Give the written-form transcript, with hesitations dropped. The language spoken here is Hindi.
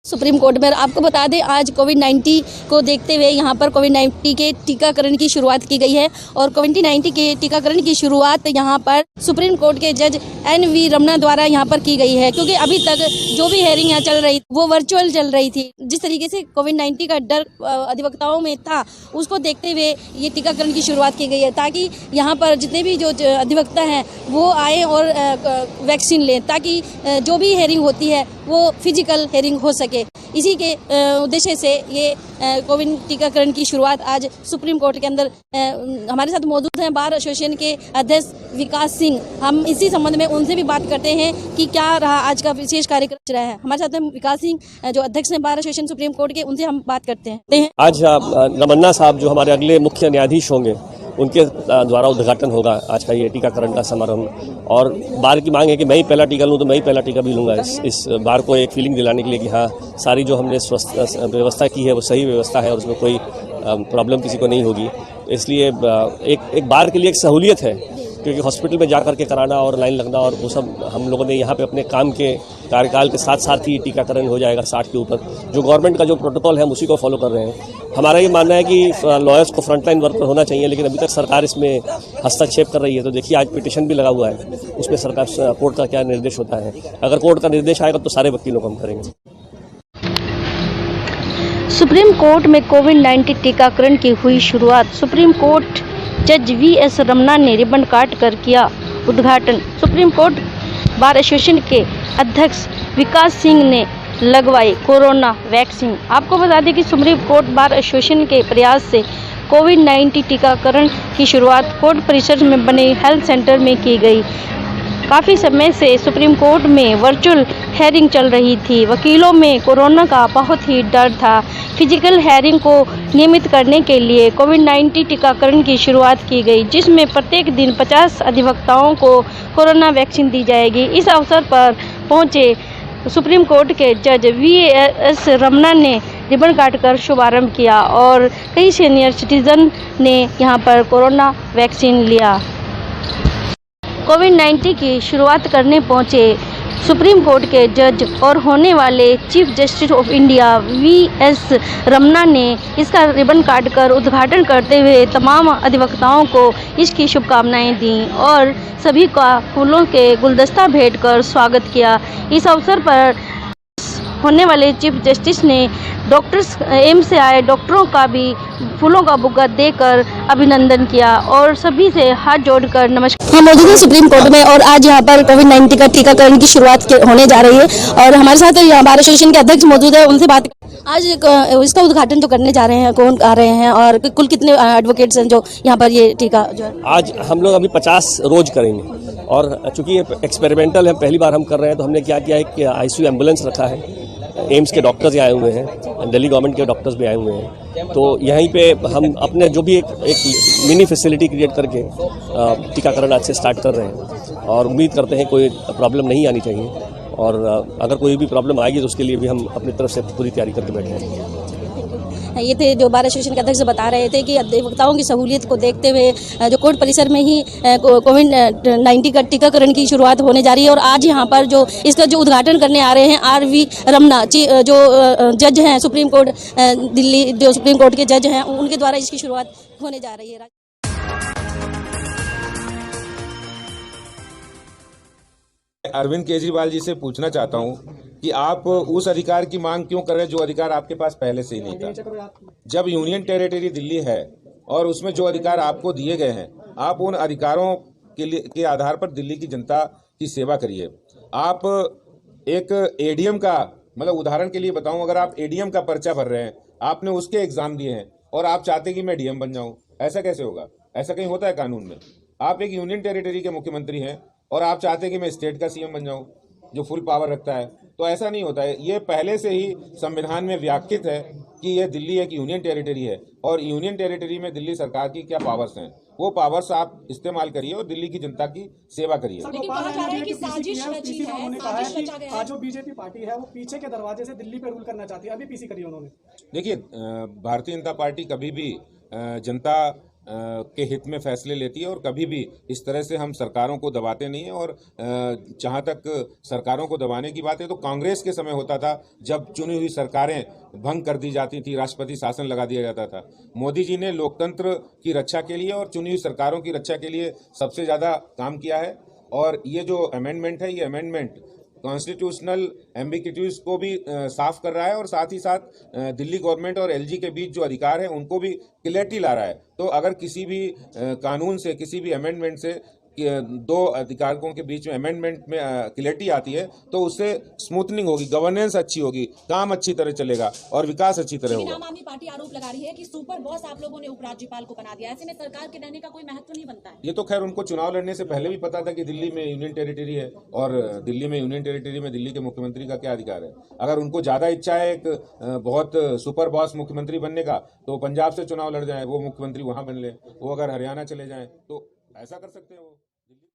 सुप्रीम कोर्ट में आपको बता दें आज कोविड-19 को देखते हुए यहाँ पर कोविड-19 के टीकाकरण की शुरुआत की गई है और कोविड-19 के टीकाकरण की शुरुआत यहाँ पर सुप्रीम कोर्ट के जज एन.वी. रमना द्वारा यहाँ पर की गई है, क्योंकि अभी तक जो भी हेयरिंग यहाँ चल रही वो वर्चुअल चल रही थी। जिस तरीके से कोविड-19 का डर अधिवक्ताओं में था, उसको देखते हुए ये टीकाकरण की शुरुआत की गई है, ताकि यहाँ पर जितने भी जो अधिवक्ता हैं वो आए और वैक्सीन लें, ताकि जो भी हेयरिंग होती है वो फिजिकल हेयरिंग हो सके। इसी के उद्देश्य से ये कोविड टीकाकरण की शुरुआत आज सुप्रीम कोर्ट के अंदर हमारे साथ मौजूद हैं बार एसोसिएशन के अध्यक्ष विकास सिंह। हम इसी संबंध में उनसे भी बात करते हैं कि क्या रहा आज का विशेष कार्यक्रम रहा है। हमारे साथ विकास सिंह जो अध्यक्ष हैं बार एसोसिएशन सुप्रीम कोर्ट के, उनसे हम बात करते हैं। आज रमन्ना साहब जो हमारे अगले मुख्य न्यायाधीश होंगे, उनके द्वारा उद्घाटन होगा आज का ये टीकाकरण का समारंभ। और बार की मांग है कि मैं ही पहला टीका लूँ तो मैं ही पहला टीका भी लूँगा, इस बार को एक फीलिंग दिलाने के लिए कि हाँ सारी जो हमने व्यवस्था की है वो सही व्यवस्था है और उसमें कोई प्रॉब्लम किसी को नहीं होगी। इसलिए एक बार के लिए एक सहूलियत है, क्योंकि हॉस्पिटल में जा कर के कराना और लाइन लगना और वो सब हम लोगों ने यहाँ पे अपने काम के कार्यकाल के साथ साथ ही टीकाकरण हो जाएगा 60 के ऊपर। जो गवर्नमेंट का जो प्रोटोकॉल है हम उसी को फॉलो कर रहे हैं। हमारा ये मानना है कि लॉयर्स को फ्रंटलाइन वर्कर होना चाहिए, लेकिन अभी तक सरकार इसमें हस्तक्षेप कर रही है। तो देखिए आज पिटीशन भी लगा हुआ है, उसमें सरकार कोर्ट का क्या निर्देश होता है। अगर कोर्ट का निर्देश आएगा तो सारे वकीलों को हम करेंगे। सुप्रीम कोर्ट में कोविड-19 टीकाकरण की हुई शुरुआत। सुप्रीम कोर्ट जज वी.एस. रमना ने रिबन काट कर किया उद्घाटन। सुप्रीम कोर्ट बार एसोसिएशन के अध्यक्ष विकास सिंह ने लगवाई कोरोना वैक्सीन। आपको बता दें कि सुप्रीम कोर्ट बार एसोसिएशन के प्रयास से कोविड-19 टीकाकरण की शुरुआत कोर्ट परिसर में बने हेल्थ सेंटर में की गई। काफ़ी समय से सुप्रीम कोर्ट में वर्चुअल हेयरिंग चल रही थी। वकीलों में कोरोना का बहुत ही डर था। फिजिकल हेयरिंग को नियमित करने के लिए कोविड-19 टीकाकरण की शुरुआत की गई, जिसमें प्रत्येक दिन 50 अधिवक्ताओं को कोरोना वैक्सीन दी जाएगी। इस अवसर पर पहुंचे सुप्रीम कोर्ट के जज वी.एस. रमना ने रिबन काटकर शुभारंभ किया और कई सीनियर सिटीजन ने यहां पर कोरोना वैक्सीन लिया। कोविड-19 की शुरुआत करने पहुंचे सुप्रीम कोर्ट के जज और होने वाले chief justice of India VS. Ramana ने इसका रिबन काटकर उद्घाटन करते हुए तमाम अधिवक्ताओं को इसकी शुभकामनाएं दी और सभी का फूलों के गुलदस्ता भेंट कर स्वागत किया। इस अवसर पर होने वाले चीफ जस्टिस ने डॉक्टर्स एम्स से आए डॉक्टरों का भी फूलों का बुक्का देकर अभिनंदन किया और सभी से हाथ जोड़कर नमस्कार। हम मौजूद हैं सुप्रीम कोर्ट में और आज यहाँ पर कोविड-19 का टीकाकरण की शुरुआत होने जा रही है और हमारे साथ बार एसोसिएशन के अध्यक्ष मौजूद है, उनसे बात। आज इसका उद्घाटन जो करने जा रहे हैं, कौन आ रहे हैं और कुल कितने एडवोकेट्स हैं जो यहाँ पर ये टीका जो है? आज हम लोग अभी 50 रोज करेंगे और चूंकि ये एक्सपेरिमेंटल है, पहली बार हम कर रहे हैं, तो हमने क्या किया है कि ICU एम्बुलेंस रखा है। एम्स के डॉक्टर्स आए हुए हैं, दिल्ली गवर्नमेंट के डॉक्टर्स भी आए हुए हैं। तो यहीं पे हम अपने जो भी एक मिनी फैसिलिटी क्रिएट करके टीकाकरण आज से स्टार्ट कर रहे हैं और उम्मीद करते हैं कोई प्रॉब्लम नहीं आनी चाहिए। और अगर कोई भी प्रॉब्लम आएगी तो उसके लिए भी हम अपनी तरफ से पूरी तैयारी करके बैठे हैं। ये थे जो बार एसोसिएशन के अध्यक्ष बता रहे थे कि अधिवक्ताओं की सहूलियत को देखते हुए जो कोर्ट परिसर में ही कोविड-19 का टीकाकरण की शुरुआत होने जा रही है और आज यहाँ पर जो इसका जो उद्घाटन करने आ रहे हैं R.V. रमना जो जज हैं सुप्रीम कोर्ट दिल्ली, जो सुप्रीम कोर्ट के जज हैं, उनके द्वारा इसकी शुरुआत होने जा रही है। अरविंद केजरीवाल जी से पूछना चाहता हूं कि आप उस अधिकार की मांग क्यों कर रहे हैं जो अधिकार आपके पास पहले से ही नहीं था। जब यूनियन टेरिटरी दिल्ली है और उसमें जो अधिकार आपको दिए गए हैं, आप उन अधिकारों के आधार पर दिल्ली की जनता की सेवा करिए। आप एक एडीएम का, मतलब उदाहरण के लिए बताऊं, अगर आप एडीएम का पर्चा भर रहे हैं, आपने उसके एग्जाम दिए हैं और आप चाहते कि मैं डीएम बन जाऊं, ऐसा कैसे होगा? ऐसा कहीं होता है कानून में? आप एक यूनियन टेरिटरी के मुख्यमंत्री हैं और आप चाहते हैं कि मैं स्टेट का सीएम बन जाऊं जो फुल पावर रखता है, तो ऐसा नहीं होता है। ये पहले से ही संविधान में व्याख्यित है कि ये दिल्ली एक यूनियन टेरिटरी है और यूनियन टेरिटरी में दिल्ली सरकार की क्या पावर्स हैं, वो पावर्स आप इस्तेमाल करिए और दिल्ली की जनता की सेवा करिए। आज जो बीजेपी पार्टी है वो पीछे के दरवाजे से दिल्ली पे रूल करना चाहती है, अभी पीसी करी उन्होंने। देखिए, भारतीय जनता पार्टी कभी भी जनता के हित में फैसले लेती है और कभी भी इस तरह से हम सरकारों को दबाते नहीं हैं। और जहां तक सरकारों को दबाने की बात है तो कांग्रेस के समय होता था जब चुनी हुई सरकारें भंग कर दी जाती थी, राष्ट्रपति शासन लगा दिया जाता था। मोदी जी ने लोकतंत्र की रक्षा के लिए और चुनी हुई सरकारों की रक्षा के लिए सबसे ज्यादा काम किया है। और ये जो अमेंडमेंट है, ये अमेंडमेंट कॉन्स्टिट्यूशनल एम्बिग्यूटीज को भी साफ कर रहा है और साथ ही साथ दिल्ली गवर्नमेंट और एलजी के बीच जो अधिकार है उनको भी क्लैरिटी ला रहा है। तो अगर किसी भी कानून से, किसी भी अमेंडमेंट से दो अधिकारों के बीच में अमेंडमेंट में क्लैरिटी आती है तो उससे स्मूथनिंग होगी, गवर्नेंस अच्छी होगी, काम अच्छी तरह चलेगा और विकास अच्छी तरह होगा। आम आदमी पार्टी आरोप लगा रही है कि सुपर बॉस आप लोगों ने उपराज्यपाल को बना दिया, ऐसे में सरकार के रहने का कोई महत्व नहीं बनता है। ये तो खैर उनको चुनाव लड़ने से पहले भी पता था कि दिल्ली में यूनियन टेरिटरी है और दिल्ली में यूनियन टेरिटरी में दिल्ली के मुख्यमंत्री का क्या अधिकार है। अगर उनको ज्यादा इच्छा है एक बहुत सुपर बॉस मुख्यमंत्री बनने का तो पंजाब से चुनाव लड़ जाए, वो मुख्यमंत्री वहां बन ले। वो अगर हरियाणा चले जाए तो ऐसा कर सकते हैं वो।